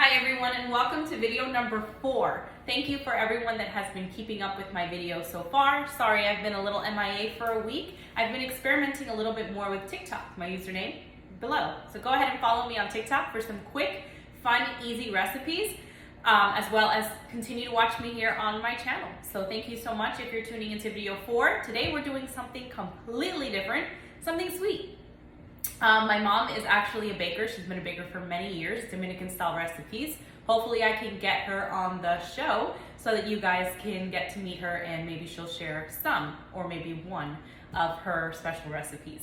Hi everyone, and welcome to video number 4. Thank you for everyone that has been keeping up with my videos so far. Sorry I've been a little MIA for a week. I've been experimenting a little bit more with TikTok, my username below. So go ahead and follow me on TikTok for some quick, fun, easy recipes, as well as continue to watch me here on my channel. So thank you so much if you're tuning into video 4. Today we're doing something completely different, something sweet. My mom is actually a baker. She's been a baker for many years, Dominican style recipes. Hopefully I can get her on the show so that you guys can get to meet her and maybe she'll share some or maybe one of her special recipes.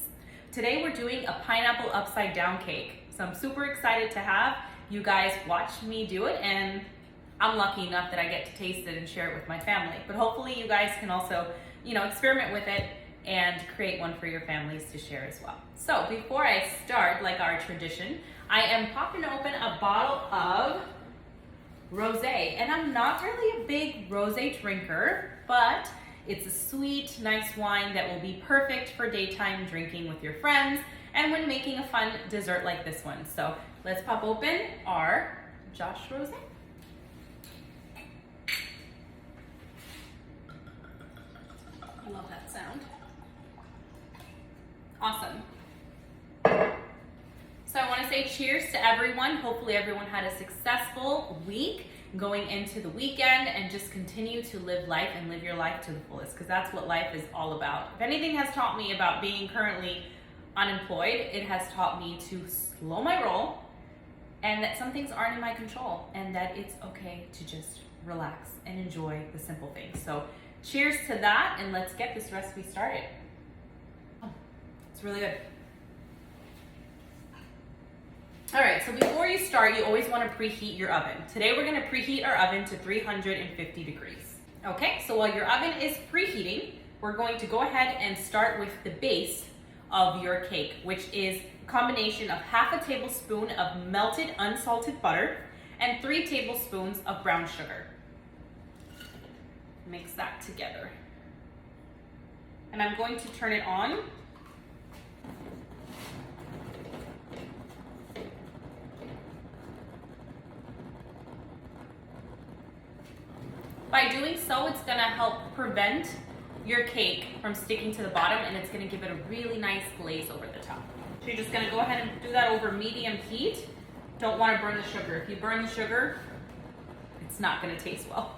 Today we're doing a pineapple upside down cake. So I'm super excited to have you guys watch me do it, and I'm lucky enough that I get to taste it and share it with my family. But hopefully you guys can also, experiment with it and create one for your families to share as well. So before I start, like our tradition, I am popping open a bottle of rosé. And I'm not really a big rosé drinker, but it's a sweet, nice wine that will be perfect for daytime drinking with your friends and when making a fun dessert like this one. So let's pop open our Josh Rosé. I love that sound. Awesome. So I want to say cheers to everyone. Hopefully everyone had a successful week going into the weekend, and just continue to live life and live your life to the fullest, because that's what life is all about. If anything has taught me about being currently unemployed, it has taught me to slow my roll and that some things aren't in my control and that it's okay to just relax and enjoy the simple things. So cheers to that, and let's get this recipe started. It's really good. All right, so before you start, you always want to preheat your oven. Today we're going to preheat our oven to 350 degrees. Okay, so while your oven is preheating, we're going to go ahead and start with the base of your cake, which is a combination of half a tablespoon of melted unsalted butter and 3 tablespoons of brown sugar. Mix that together. And I'm going to turn it on. By doing so, it's going to help prevent your cake from sticking to the bottom, and it's going to give it a really nice glaze over the top. So you're just going to go ahead and do that over medium heat. Don't want to burn the sugar. If you burn the sugar, it's not going to taste well.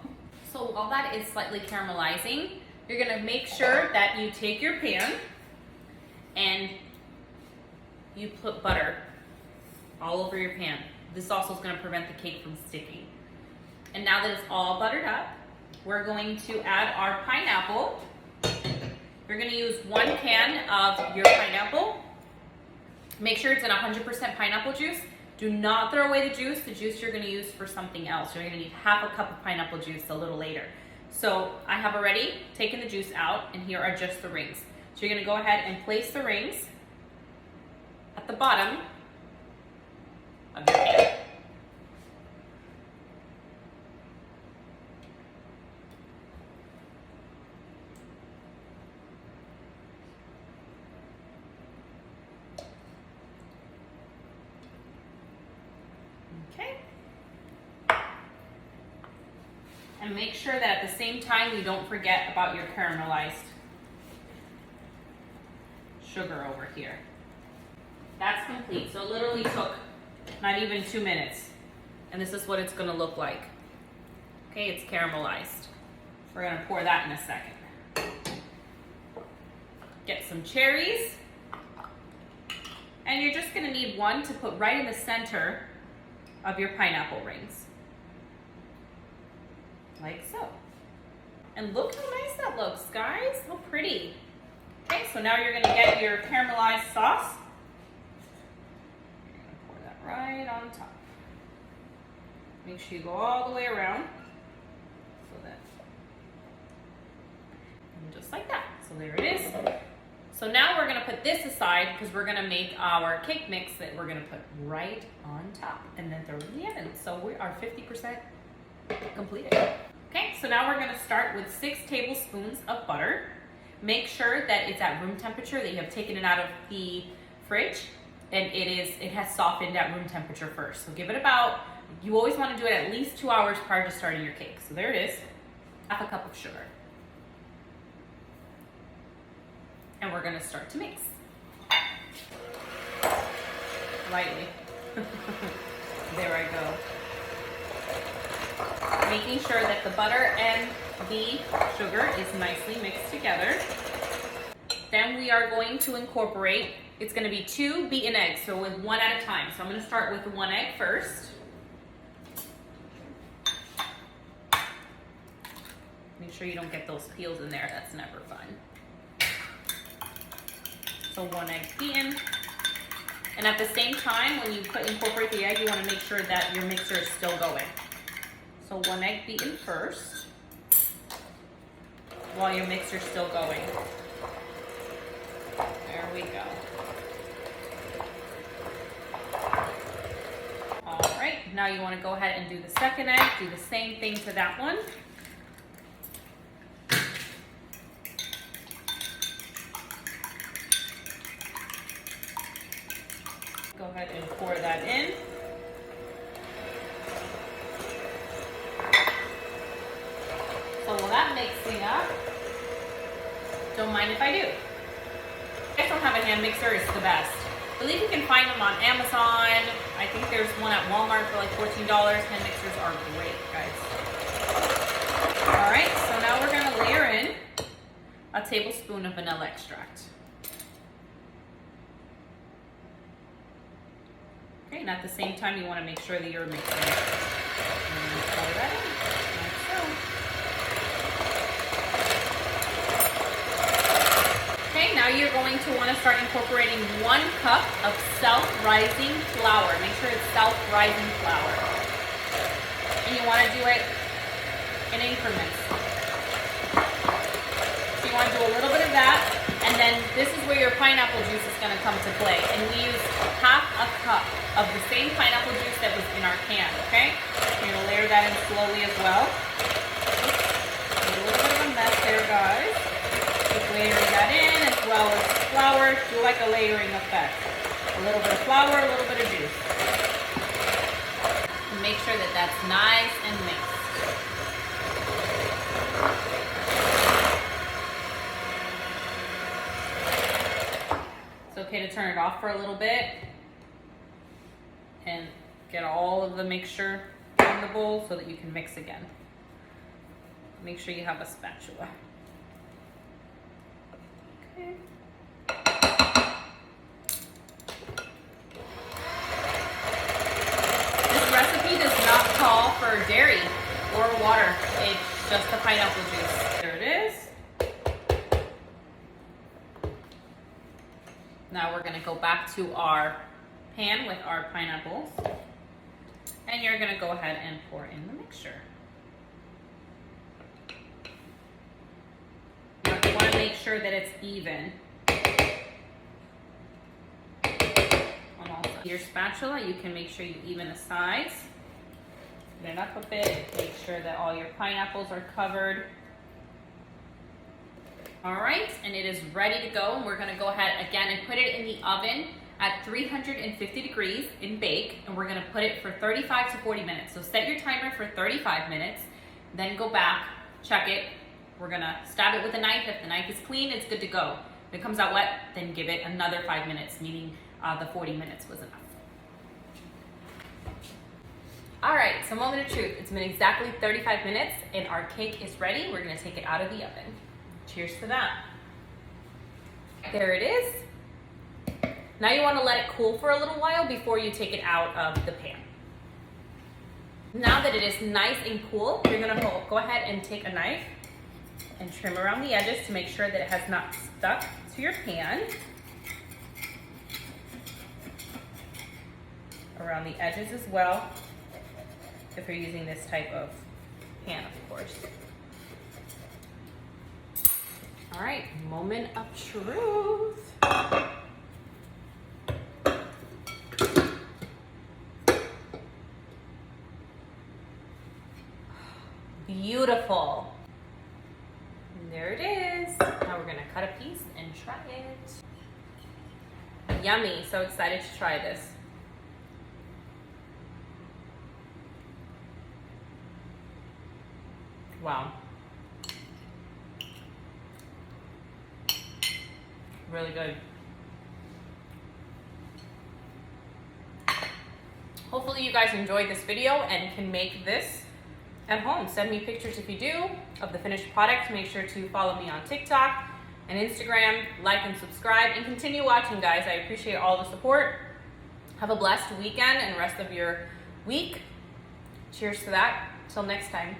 So while that is slightly caramelizing, you're going to make sure that you take your pan and you put butter all over your pan. This also is going to prevent the cake from sticking. And now that it's all buttered up, we're going to add our pineapple. You're going to use 1 can of your pineapple. Make sure it's in 100% pineapple juice. Do not throw away the juice. The juice you're going to use for something else. You're going to need half a cup of pineapple juice a little later. So I have already taken the juice out, and here are just the rings. So you're going to go ahead and place the rings at the bottom of your pan. Okay. And make sure that at the same time you don't forget about your caramelized sugar over here. That's complete. So it literally took not even 2 minutes. And this is what it's going to look like. Okay, it's caramelized. We're going to pour that in a second. Get some cherries. And you're just going to need one to put right in the center of your pineapple rings. Like so. And look how nice that looks, guys. How pretty. Okay, so now you're going to get your caramelized sauce. You're going to pour that right on top. Make sure you go all the way around. So that, and just like that. So there it is. So now we're going to put this aside because we're going to make our cake mix that we're going to put right on top and then throw it in the oven. So we are 50% completed. Okay, so now we're going to start with 6 tablespoons of butter. Make sure that it's at room temperature, that you have taken it out of the fridge. and it has softened at room temperature first. So give it about, you always want to do it at least 2 hours prior to starting your cake. So there it is, half a cup of sugar. And we're gonna start to mix. Lightly. There I go. Making sure that the butter and the sugar is nicely mixed together. Then we are going to incorporate, it's gonna be 2 beaten eggs, so with 1 at a time. So I'm gonna start with 1 egg first. Make sure you don't get those peels in there, that's never fun. So 1 egg beaten. And at the same time, when you incorporate the egg, you wanna make sure that your mixer is still going. So 1 egg beaten first, while your mixer's still going. There we go. All right, now you wanna go ahead and do the second egg, do the same thing to that one. Go ahead and pour that in. So while that mixing up, don't mind if I do. If you guys don't have a hand mixer, it's the best. I believe you can find them on Amazon. I think there's one at Walmart for like $14. Hand mixers are great, guys. All right, so now we're gonna layer in a tablespoon of vanilla extract. Okay, and at the same time, you want to make sure that you're mixing. And pour that in, like so. Okay, now you're going to want to start incorporating 1 cup of self-rising flour. Make sure it's self-rising flour. And you want to do it in increments. So you want to do a little bit of that, and then this is where your pineapple juice is going to come to play. And we use half a cup of the same pineapple juice that was in our can, okay? You're gonna layer that in slowly as well. A little bit of a mess there, guys. Keep layering that in as well as flour. Do like a layering effect. A little bit of flour, a little bit of juice. And make sure that that's nice and mixed. It's okay to turn it off for a little bit and get all of the mixture in the bowl so that you can mix again. Make sure you have a spatula. Okay. This recipe does not call for dairy or water. It's just the pineapple juice. There it is. Now we're gonna go back to our pan with our pineapples, and you're gonna go ahead and pour in the mixture. You want to make sure that it's even on all sides. Your spatula, you can make sure you even the sides. Get it up a bit, make sure that all your pineapples are covered. All right, and it is ready to go, and we're gonna go ahead again and put it in the oven at 350 degrees in bake, and we're gonna put it for 35 to 40 minutes. So set your timer for 35 minutes, then go back, check it. We're gonna stab it with a knife. If the knife is clean, it's good to go. If it comes out wet, then give it another 5 minutes, meaning the 40 minutes was enough. All right, so moment of truth. It's been exactly 35 minutes and our cake is ready. We're gonna take it out of the oven. Cheers to that. There it is. Now you want to let it cool for a little while before you take it out of the pan. Now that it is nice and cool, you're going to go ahead and take a knife and trim around the edges to make sure that it has not stuck to your pan. Around the edges as well, if you're using this type of pan, of course. All right, moment of truth. Beautiful. And there it is. Now we're gonna cut a piece and try it. yummy. So excited to try this. Wow. Really good. Hopefully you guys enjoyed this video and can make this at home. Send me pictures if you do of the finished product. Make sure to follow me on TikTok and Instagram, like and subscribe, and continue watching, guys. I appreciate all the support. Have a blessed weekend and rest of your week. Cheers to that. Till next time.